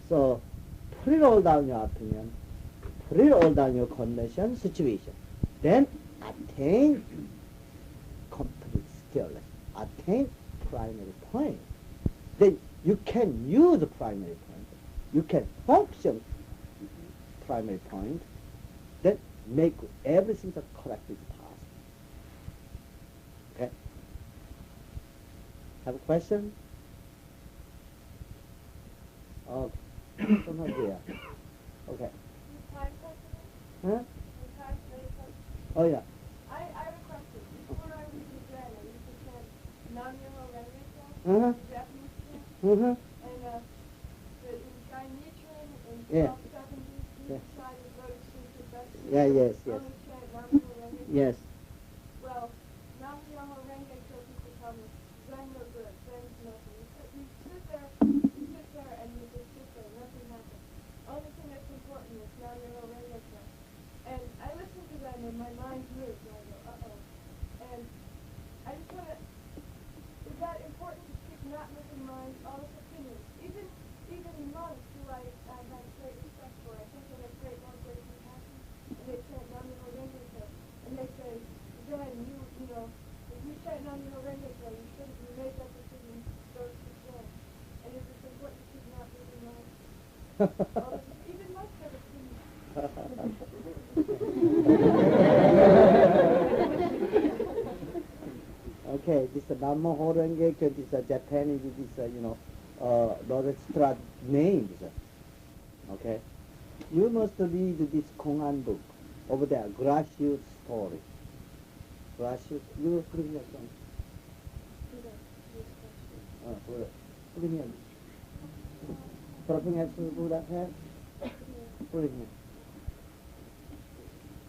So put it all down your opinion, put it all down your condition, situation. Then attain complete stillness, attain primary point. Then you can use the primary point. You can function primary point. Then make everything as correct as possible. Okay? Have a question? Okay. Somehow there. Okay. Huh? Oh yeah. I have a question. Before I was in Zen, I used to chant Nam Myoho Renge Kyo, Uh-huh. Japanese chant, Mm-hmm. and in Guy Nichiren in Yeah. 1270, he Yeah. decided Lotus Sutra best Yeah, yes, to yes. only chant Nam Myoho Renge Kyo. Yes. Well, Nam Myoho Renge Kyo people tell me, Zen no good, Zen's nothing. You sit there and you just sit there, nothing happens. Only thing that's important is Nam Myoho Renge Kyo. And I listen to them and my mind moves and I go, uh-oh. And I just want to, is that important to keep not moving minds, all this opinions? Even monks who I have great respect for, I think they have great love, great compassion, and they chant Nam Myoho Renge Kyo. And they say, Zen, you know, if you chant Nam Myoho Renge Kyo, you shouldn't, you made that decision, go to Zen. And is it important to keep not moving minds? Even monks have opinions. Okay, this is Nammo Horenge Kyo, this is Japanese, this Lotus Sutra names. Okay? You must read this Kongan book over there, Gracious story. Gracious, you bring that one. Put it here. Dropping has to do that here? Put it here.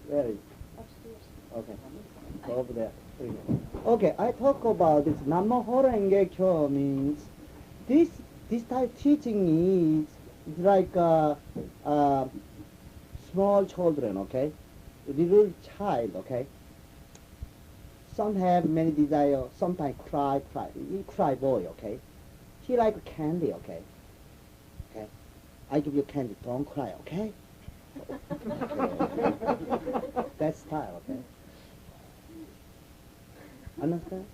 Where is it? Upstairs. Okay. Go over there. Put it here. Okay, I talk about this Nammo Horenge Kyo means this type of teaching is like small children, okay? Little child, okay? Some have many desire, sometimes cry, boy, okay? He like candy, okay? Okay? I give you candy, don't cry, okay? That style, okay? Understand?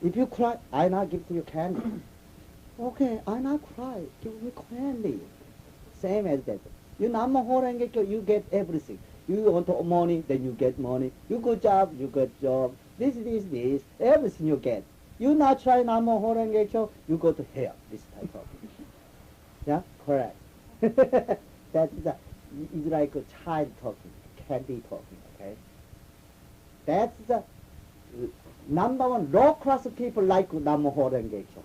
If you cry, I not give to you candy. Okay, I not cry, give me candy. Same as that. You Nammo Horenge Kyo, you get everything. You want money, then you get money. You good job, you get job. This, everything you get. You not try Nammo Horenge Kyo, you go to hell. This type of thing. Yeah, correct. That is like a child talking, candy talking. Okay. That's the number one. Low class people like Nammo Horenge Kyo.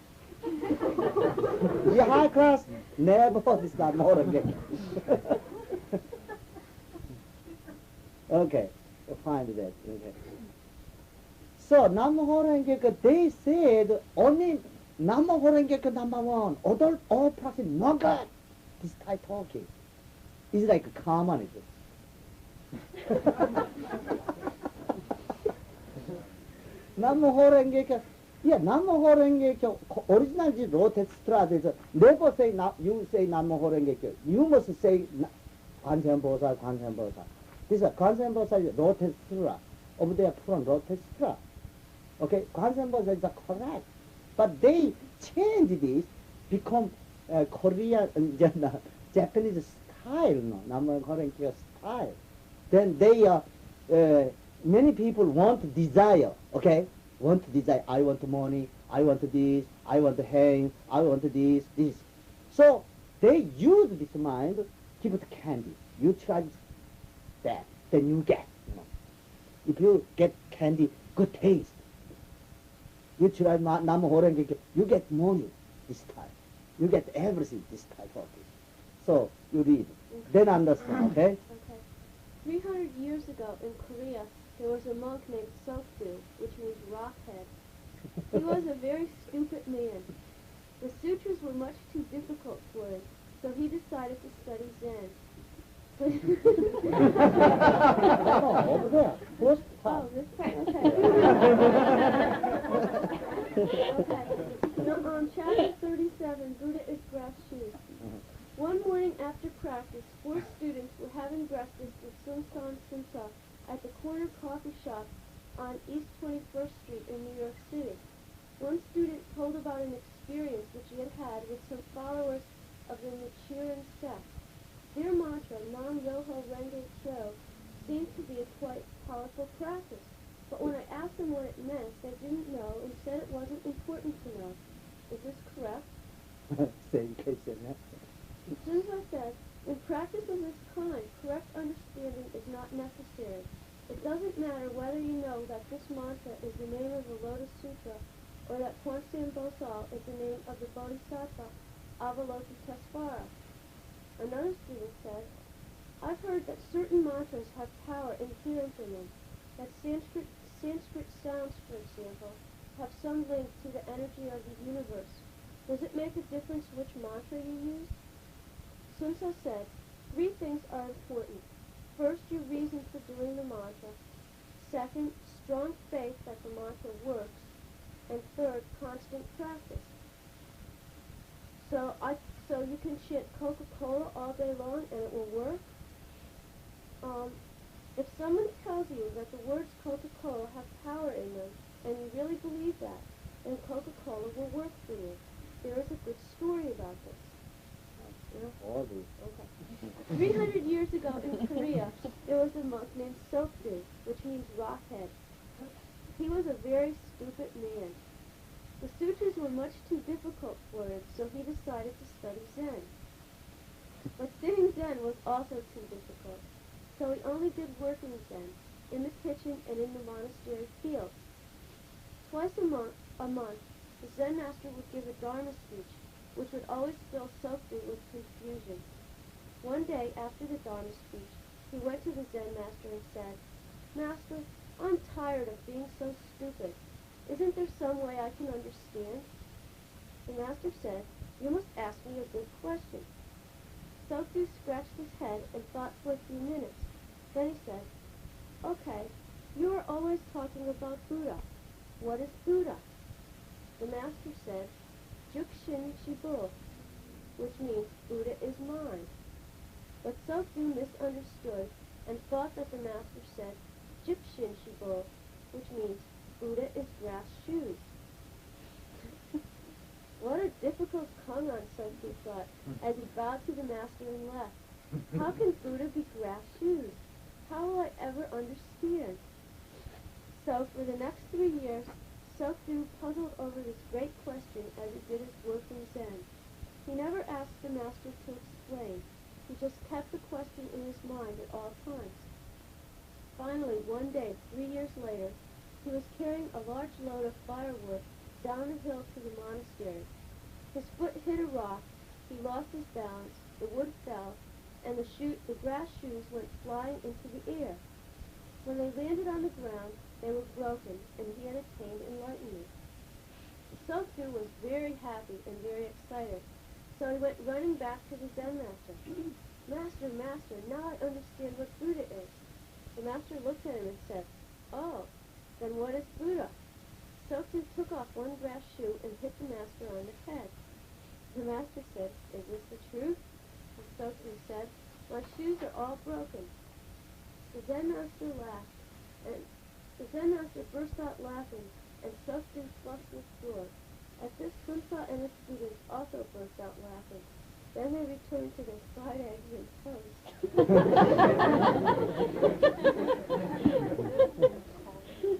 The high class never this Nammo Horenge Kyo. Okay, find that. Okay. So Nammo Horenge Kyo, they said only Nammo Horenge Kyo number one. All practice no good. This type talking is like common. Nammo Horenge Kyo. Yeah, Nammo Horenge Kyo. Original Lotus Sutra. Never say you say Nammo Horenge Kyo. You must say Kwansen Bosai. This is Kwansen Bosai Lotus Sutra. Over there from Lotus Sutra. Okay, Kwansen Bosai is correct. But they change this, become Korean, Japanese style, no? Nammo Horenge Kyo style. Then they many people want desire, okay? Want desire. I want money, I want this, I want to hang, I want this. So they use this mind, give it candy. You try that, then you get. If you get candy, good taste. You try Nammo Horenge Kyo, you get money this time. You get everything this type of thing. So you read, then understand, okay? Okay. 300 years ago in Korea, there was a monk named Sokdu, which means rockhead. He was a very stupid man. The sutras were much too difficult for him, so he decided to study Zen. Oh, over there. First Oh, time. this time, okay. Okay. Now, on chapter 37, Buddha is grass shoes. at the corner coffee shop on East 21st Street in New York City. One student told about an experience which he had had with some followers of the Nichiren sect. Their mantra, Nam Yoho Renge Kyo, seemed to be a quite powerful practice, but when I asked them what it meant, they didn't know and said it wasn't important to know. Is this correct? Same case in that. Seung Sahn said, in practice of this kind, correct understanding is not necessary. It doesn't matter whether you know that this mantra is the name of the Lotus Sutra or that Kwansen Bosal is the name of the Bodhisattva Avalokitesvara. Another student said, I've heard that certain mantras have power inherent in them, that Sanskrit sounds, for example, have some link to the energy of the universe. Does it make a difference which mantra you use? Seung Sahn said, 3 things are important. First, your reason for doing the mantra. Second, strong faith that the mantra works. And third, constant practice. So you can chant Coca-Cola all day long and it will work? If someone tells you that the words Coca-Cola have power in them, and you really believe that, then Coca-Cola will work for you. There is a good story about this. All these. Okay. 300 years ago in Korea, there was a monk named Sokdu, which means rockhead. He was a very stupid man. The sutras were much too difficult for him, so he decided to study Zen. But sitting Zen was also too difficult, so he only did working Zen, in the kitchen and in the monastery fields. Twice a month, the Zen master would give a Dharma speech, which would always fill Sokdu with confusion. One day, after the Dharma speech, he went to the Zen master and said, Master, I'm tired of being so stupid. Isn't there some way I can understand? The master said, you must ask me a good question. Sokdu scratched his head and thought for a few minutes. Then he said, okay, you are always talking about Buddha. What is Buddha? The master said, Jukshin Shibu, which means Buddha is mine. But Sokdu misunderstood and thought that the master said Jukshin Shibu, which means Buddha is grass shoes. What a difficult Kangan, Sokdu thought, as he bowed to the master and left. How can Buddha be grass shoes? How will I ever understand? So for the next 3 years, Sokdu puzzled over this great question as he did his work in Zen. He never asked the master to explain. He just kept the question in his mind at all times. Finally, one day, 3 years later, he was carrying a large load of firewood down a hill to the monastery. His foot hit a rock, he lost his balance, the wood fell, and the grass shoes went flying into the air. When they landed on the ground, they were broken, and he had attained enlightenment. Sokdu was very happy and very excited, so he went running back to the Zen master. Master, now I understand what Buddha is. The master looked at him and said, oh, then what is Buddha? Sokdu took off one grass shoe and hit the master on the head. The master said, is this the truth? And Sokdu said, my shoes are all broken. The Zen master laughed, and the Zen master burst out laughing, and Sokdu flushed with joy. At this, Seung Sahn and his students also burst out laughing. Then they returned to their fried eggs and toast.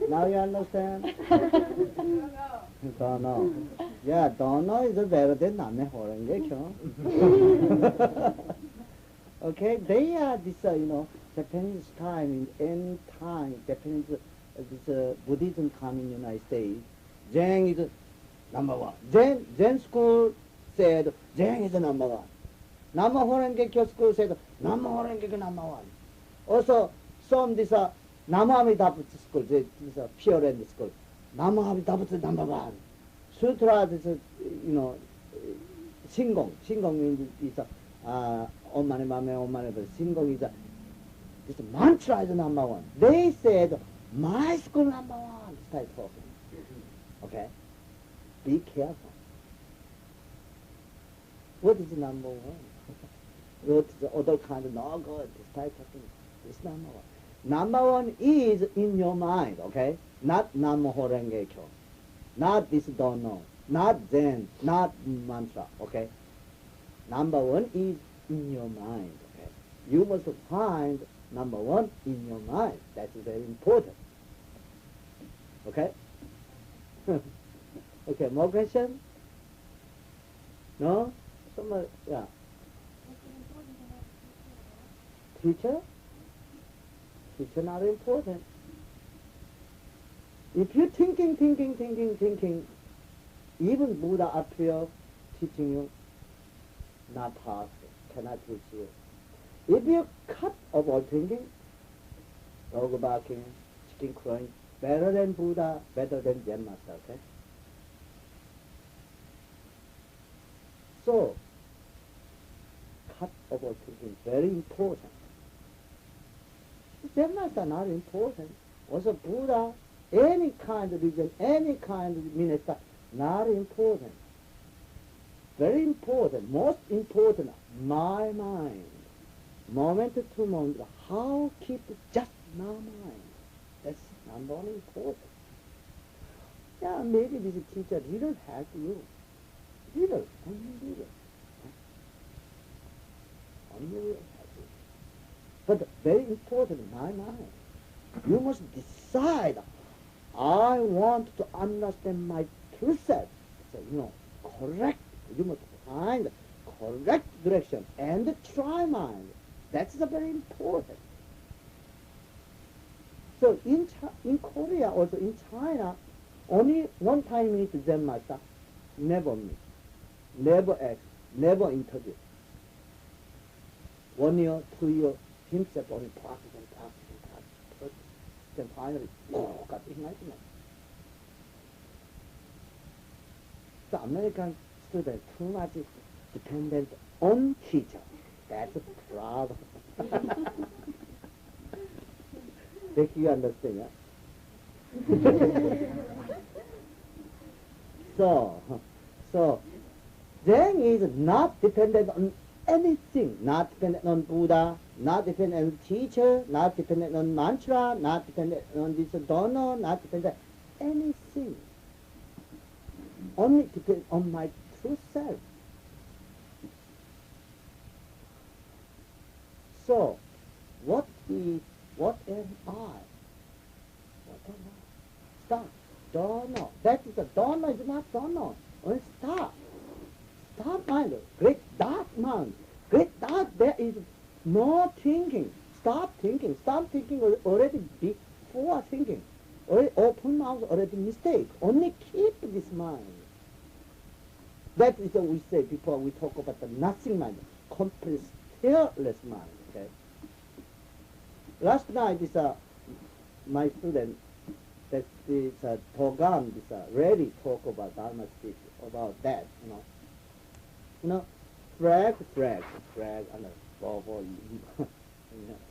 Now you understand? Don't know. Yeah, don't know is better than 남의 호랭개교. Okay, they are this, Japanese time, in time, Japanese, this Buddhism come in United States. Zen is number one. Zen school said Zen is number one. Nama Horengekyo school said Nama Horengekyo number one. Also, some this Nama Amitabha school, this Pure Land school. Nama Amitabha number one. Sutra, this Singong. Singong means it's Om Mani Padme, Om Mani Padme. Singong is this mantra is number one. They said my school number one. Start talking. Okay, be careful. What is number one? What is the other kind of no good? Start talking. It's number one. Number one is in your mind, okay? Not Namo Renge Kyo. Not this don't know. Not Zen. Not mantra, okay? Number one is in your mind, okay? You must find number one in your mind. That's very important. Okay? Okay, more question? No? Somebody, yeah. Teacher? Teacher not important. If you thinking, even Buddha appear teaching you, not possible, cannot teach you. If you cut about thinking, dog barking, chicken crowing, better than Buddha, better than Zen master, okay? So, cut about thinking, very important. Zen master not important. Also Buddha, any kind of religion, any kind of minister, not important. Very important, most important, my mind. Moment to moment, how keep just my mind. That's number one important. Yeah, maybe this teacher didn't help you. Little, only little. Only little help you. But very important, my mind. You must decide, I want to understand my true self. So, correct. You must find correct direction and try mind. That's very important. So in Korea, also in China, only one time meet Zen master, never meet, never ask, never interview. 1 year, 2 years, himself only practice. Then finally, got enlightenment. The American student too much dependent on teacher. That's a problem. Think you understand, yeah? So, Zen is not dependent on anything, not dependent on Buddha, not dependent on teacher, not dependent on mantra, not dependent on this donor, not dependent on anything. Only depend on my true self. So, what am I? What am I? Stop. Donor. That is a donor, is not donor. Only stop. Stop mind. Great dark mind. Great dark, there is no thinking. Stop thinking. Stop thinking already before thinking. Already open mouth, already mistake. Only keep this mind. That is what we say before we talk about the nothing mind. Complete careless mind. Okay. Last night, my student, that is Togan, really talk about Dharma speech, about that, Frag, and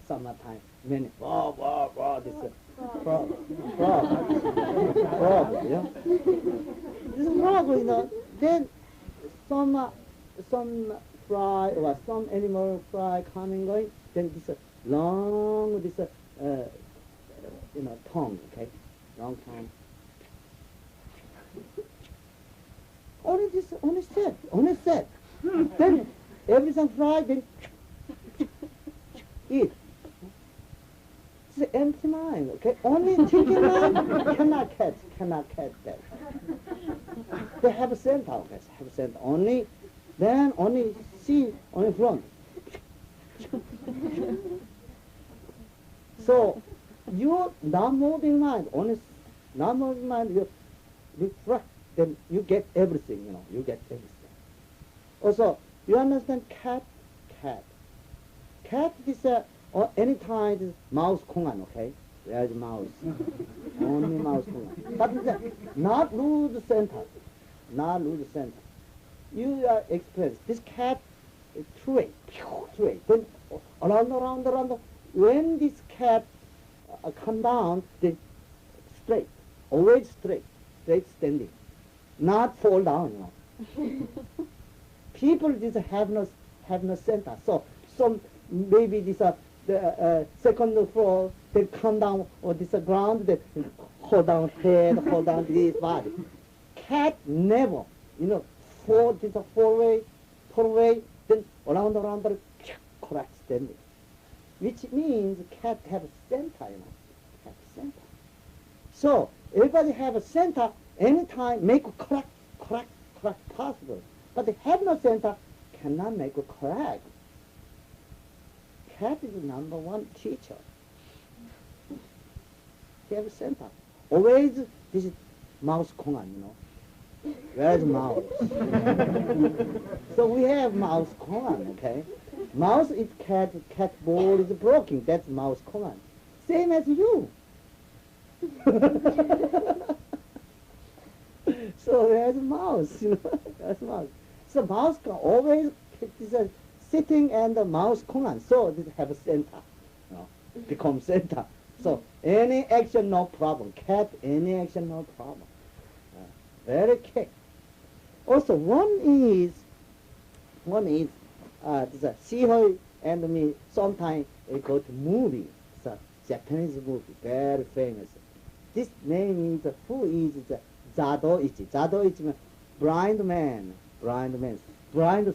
summertime, many, this frog, yeah. This frog, then some fly or some animal fly coming going, then this long, tongue, okay, long tongue. Only said. Then everything fried, then eat. It's an empty mind, okay? Only thinking mind cannot catch that. They have a center, okay? Have a center. Only see, only front. So, you non-moving mind, only non-moving mind, you reflect, then you get everything, you get everything. Also, you understand cat? Cat is any time is mouse kongan, okay? There's mouse. Only mouse kongan. But it's not lose center. You experience this cat three. Then around. When this cat come down, then straight, always straight standing, not fall down. People just have no center. So maybe this the second floor, then come down on this ground, then hold down head, hold down this body. Cat never, fall this four-way, then around, correct standing. Which means cat have center, have center. So everybody have a center, anytime make a correct possible. But they have no center, cannot make a correct. Cat is the number one teacher. He have a center. Always, this is mouse kongan, Where's mouse? So we have mouse kongan, okay? Mouse is cat ball is broken. That's mouse kongan. Same as you. So there's a mouse, There's a mouse. So mouse can always sitting and the mouse kongan. So this have a center, become center. So any action, no problem. Cat, any action, no problem. Very quick. Also, one is this Sihoi and me. Sometimes we go to movie. It's a Japanese movie, very famous. This name is who is the Zadoichi. Zadoichi means blind man, blind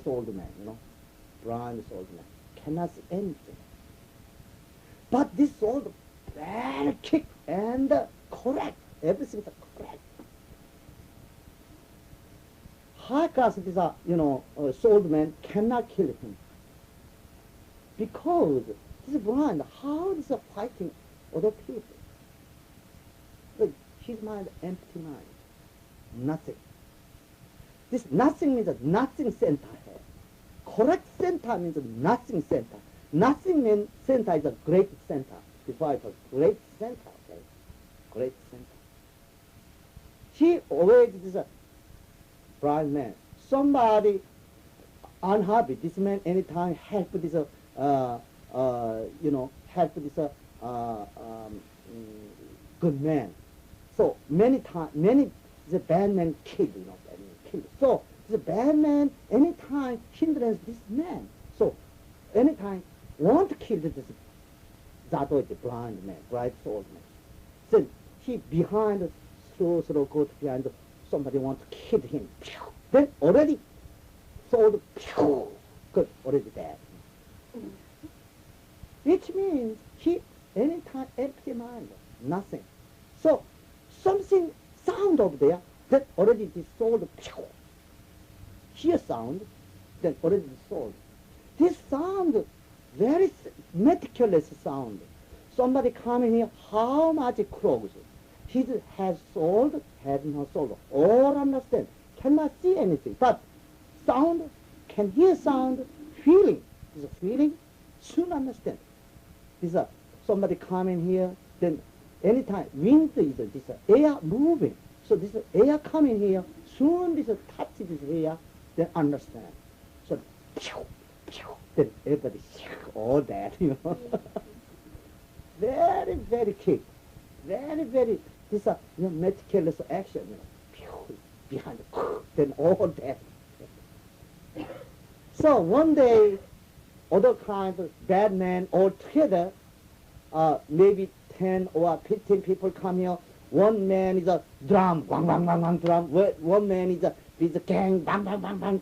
souled man, blind souled man cannot see anything. But this soul very quick and correct. Everything is correct. High class this souled man cannot kill him because this blind. How is he fighting other people? But his mind empty mind, nothing. This nothing means nothing center here. Correct center means nothing center. Nothing means center is a great center. Before it was great center, okay? Great center. He always is a blind man. Somebody unhappy. This man anytime help this help this good man. So many the bad man kill, bad man kill. So the bad man anytime hindrance this man. So anytime want to kill this Zato, the blind man, bright souled man. So he behind, slow go to behind, somebody want to kill him. Then already soul, good, already dead. Which means he anytime empty mind, nothing. So something sound over there, that already dissolved. Hear sound, then already dissolved. This sound, very meticulous sound. Somebody coming here, how much clothes? He has sold, has not sold. All understand, cannot see anything. But sound, can hear sound, feeling. This feeling, soon understand. This somebody coming here, then anytime wind is this air moving. So this air coming here, soon this touch this air, then understand. So then everybody all that, Very, very quick. Very, very this meticulous action, behind then all that. So one day other kinds of bad men all together, maybe 10 or 15 people come here. One man is a drum, bang, bang, bang, bang, drum. One man is a gang, bang, bang, bang, bang,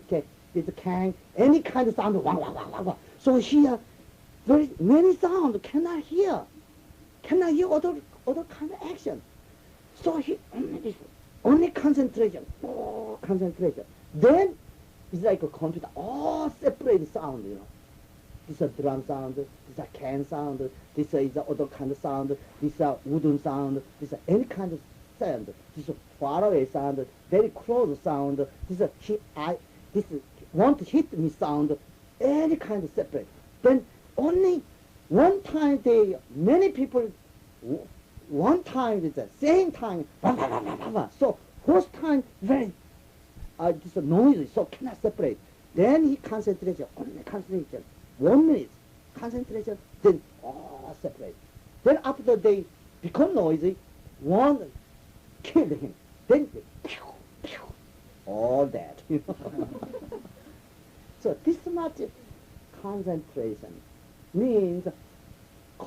is a gang. Any kind of sound, bang, bang, bang, bang, bang. So here, very many sounds cannot hear other kind of action. So he only concentration, concentration. Then it's like a computer, all separate sound, This is a drum sound, this is a can sound, this is other kind of sound, this is a wooden sound, this is any kind of sound, this is a faraway sound, very close sound, this is want to hit me sound, any kind of separate. Then only one time many people, one time is the same time, so first time very, this is noisy, so cannot separate. Then he concentration, only concentration. 1 minute concentration, then all separate. Then after they become noisy, one killed him. Then they, pew, pew, all that. So this much concentration means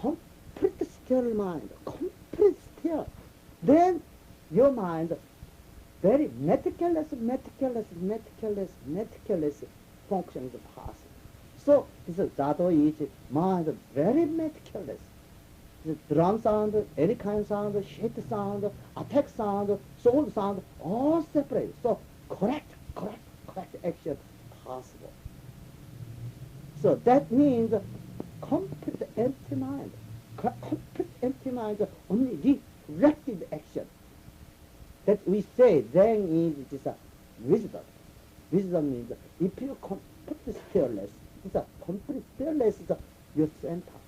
complete still mind, complete still. Then your mind very meticulous functions possible. So this Zato is mind very meticulous. The drum sound, any kind of sound, shit sound, attack sound, soul sound, all separate. So correct action possible. So that means complete empty mind. Complete empty mind, only directed action. That we say then is this wisdom. Wisdom means if you complete stillness, it's a complete stillness is your center.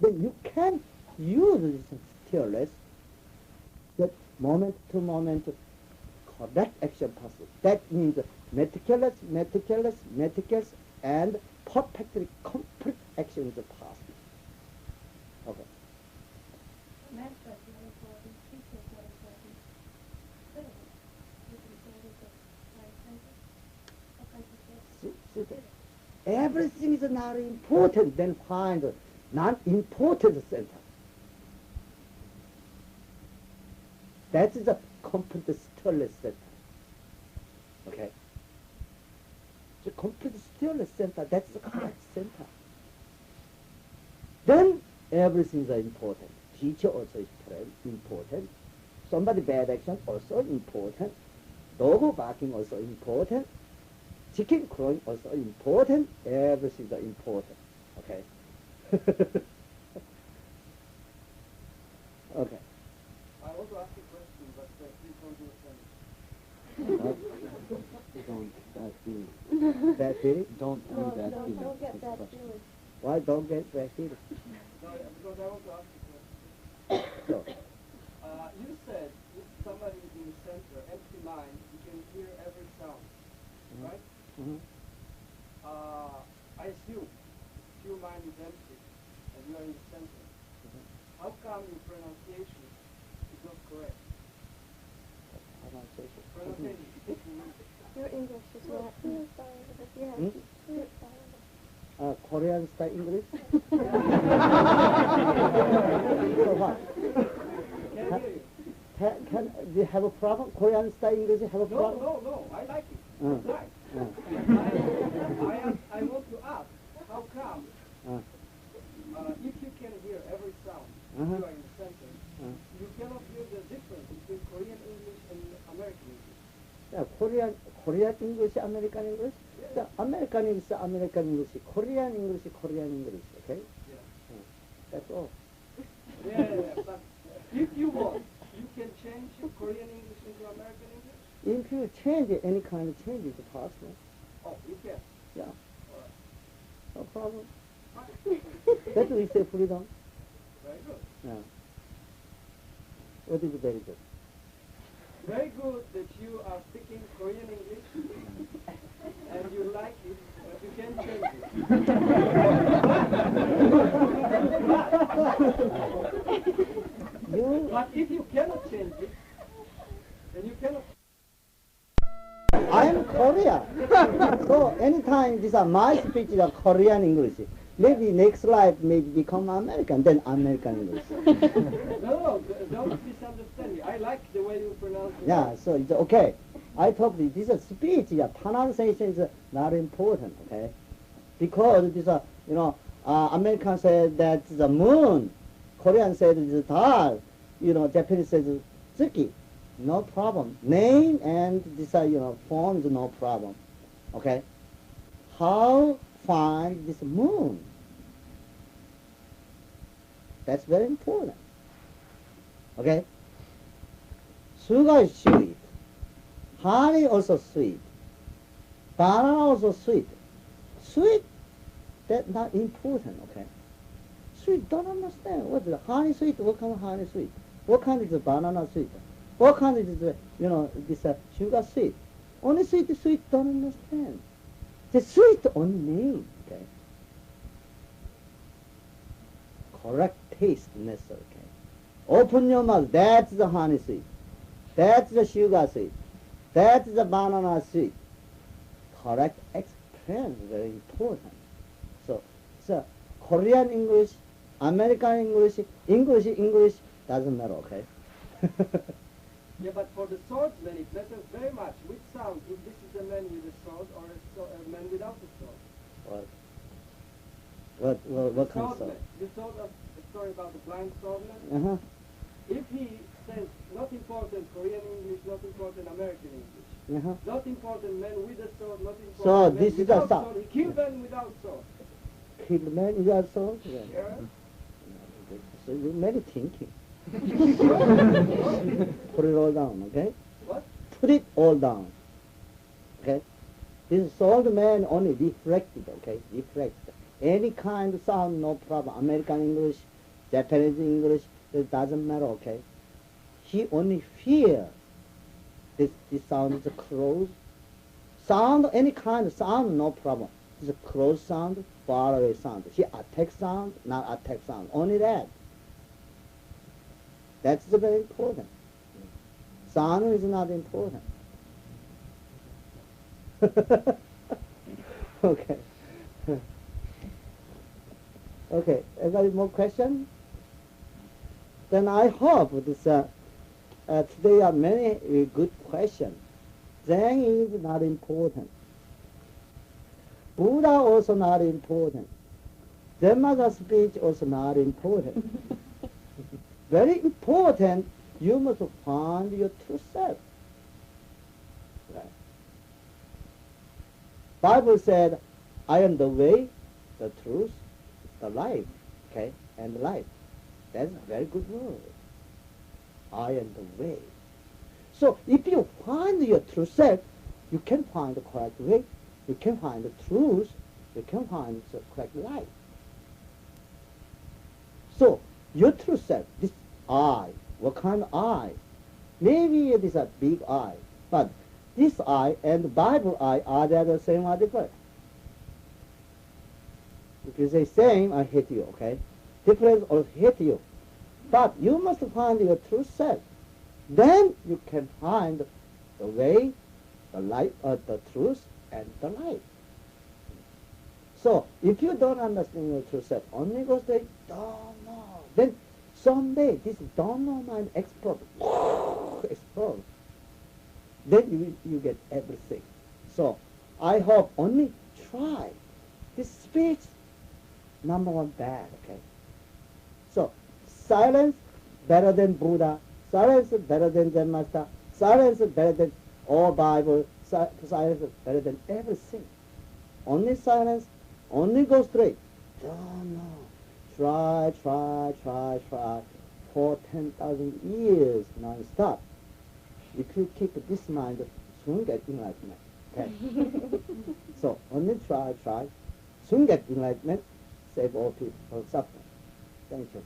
Then you can use this stillness, that moment to moment, correct action possible. That means meticulous, and perfectly complete action is possible. Okay. Everything is not important, then find a non-important center. That is a complete stillness center. Okay? The complete stillness center, that's the correct center. Then everything is important. Teacher also is important. Somebody bad action also important. Dog barking also important. Chicken crowing also important. Everything is important. Okay? Okay. I want to ask you a question, but please don't do it. Don't bad feeling. Bad feeling? Don't do that feeling. Don't get bad feelings. Why don't get bad feeling? No, because I want to ask you a question. So, You said if somebody is in the center, empty mind, you can hear every sound, right? mhm. I assume your mind is empty and you are in the center. How come your pronunciation is not correct? Pronunciation. Your English is not. Hmm? Yeah. Korean style English? So what? Can hear you. Can you have a problem? Korean style English have a problem? No, I like it. Mm. It's nice. I want to ask, how come if you can hear every sound, you are in the center, you cannot hear the difference between Korean English and American English? Yeah, Korean English, American English? The American English, American English, Korean English, Korean English, okay? Yeah. That's all. Yeah, but if you want, you can change Korean English into American English? If you change it, any kind of change is possible. Oh, you can. Yeah, All right. no problem. That's we say freedom. Very good. Yeah. What is very good? Very good that you are speaking Korean English and you like it, but you can change it. But if you cannot change it, then you cannot. I am Korean. So anytime these are my speech is Korean English. Maybe next life maybe become American, then American English. No, don't misunderstand me. I like the way you pronounce it. Yeah, so it's okay. I told you this is speech, yeah, pronunciation is not important, okay? Because this American said that the moon, Korean said the star, Japanese says tsuki. No problem. Name and this form is no problem. Okay? How find this moon? That's very important. Okay? Sugar is sweet. Honey also sweet. Banana also sweet. Sweet, that's not important, okay? Sweet, don't understand. What is honey sweet? What kind of honey sweet? What kind is banana sweet? What kind is this sugar sweet? Only sweet, don't understand. The sweet only name, okay? Correct taste necessary, okay? Open your mouth, that's the honey sweet. That's the sugar sweet. That's the banana sweet. Correct experience is very important. So Korean English, American English doesn't matter, okay? Yeah, but for the swordsman, it matters very much which sound, if this is a man with a sword or a man without a sword. What kind of Swordman. You told us a story about the blind swordman. Uh-huh. If he says, not important Korean English, not important American English, Uh-huh. not important men with a sword, not important So men this is without a sound. sword, he killed men without sword. Kill the man without sword? Yeah. Yeah? So you're very thinking. Put it all down, okay? What? Put it all down. Okay? This sword man only reflected, okay? Reflect. Any kind of sound, no problem. American English, Japanese English, it doesn't matter, okay? He only feel this sound is close. Sound, any kind of sound, no problem. It's a close sound, far away sound. He attack sound, not attack sound. Only that. That's very important. Sound is not important. Okay. Okay, anybody more question? Then I hope this today are many good questions. Zen is not important. Buddha also not important. Zen master speech also not important. Very important, you must find your true self. Right. Bible said, I am the way, the truth, the life, okay, and the life. That's a very good word. I am the way. So if you find your true self, you can find the correct way, you can find the truth, you can find the correct life. So your true self, this I, what kind of I? Maybe it is a big I, but this I and the Bible I, are they the same or different? If you say same, I hate you, okay? Different or hate you. But you must find your true self. Then you can find the way, the light, the truth, and the life. So if you don't understand your true self, only because they don't know, then someday this don't know mind explode, explode. Then you get everything. So I hope only try. This speech, number one bad, okay? So silence better than Buddha, silence better than Zen master, silence better than all Bible, silence better than everything. Only silence, only go straight. Don't know. Try for 10,000 years non-stop. If you keep this mind, soon get enlightenment. Okay? So only try, soon get enlightenment, save all people from suffering. Thank you.